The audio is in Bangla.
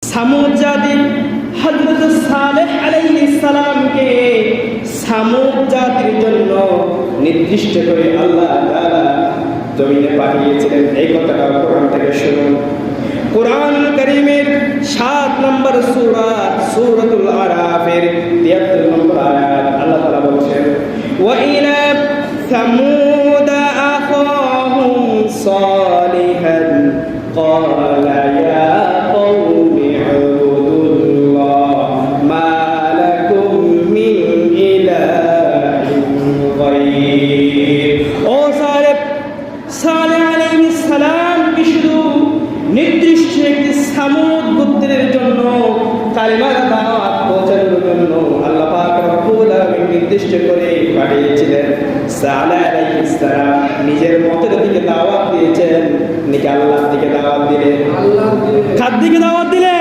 সামুদ জাতি হযরত সালেহ আলাইহিস সালামকে সামুদ জাতির জন্য নির্দিষ্ট করে আল্লাহ তাআলা জমিনে পাঠিয়েছিলেন। এই কথাটা কোরআন থেকে শুনুন। কোরআন কারীমের 7 নম্বর সূরা সূরাতুল আরাফের 73 নম্বর আয়াত আল্লাহ তাআলা বলেন, ওয়া ইলা সামুদ আখাহুম সালিহান ক্বালা ইয়া কওমি ইবুদুল্লাহ মা লাকুম মিন ইলাহিন গায়র। ও সালেহ আলাইহিস সালাম শুধু নির্দিষ্ট একটি সামুদ গোত্রের জন্য কালিমার দাওয়াত পৌঁছানোর জন্য আল্লাহ পাক রব্বুল আলামিন নির্দিষ্ট করে পাঠিয়েছিলেন। সালেহ আলাইহিস সালাম নিজের মতের দিকে দাওয়াত দিয়েছেন নাকি আল্লাহর দিকে দাওয়াত দিলেন? কার দিকে দাওয়াত দিলেন?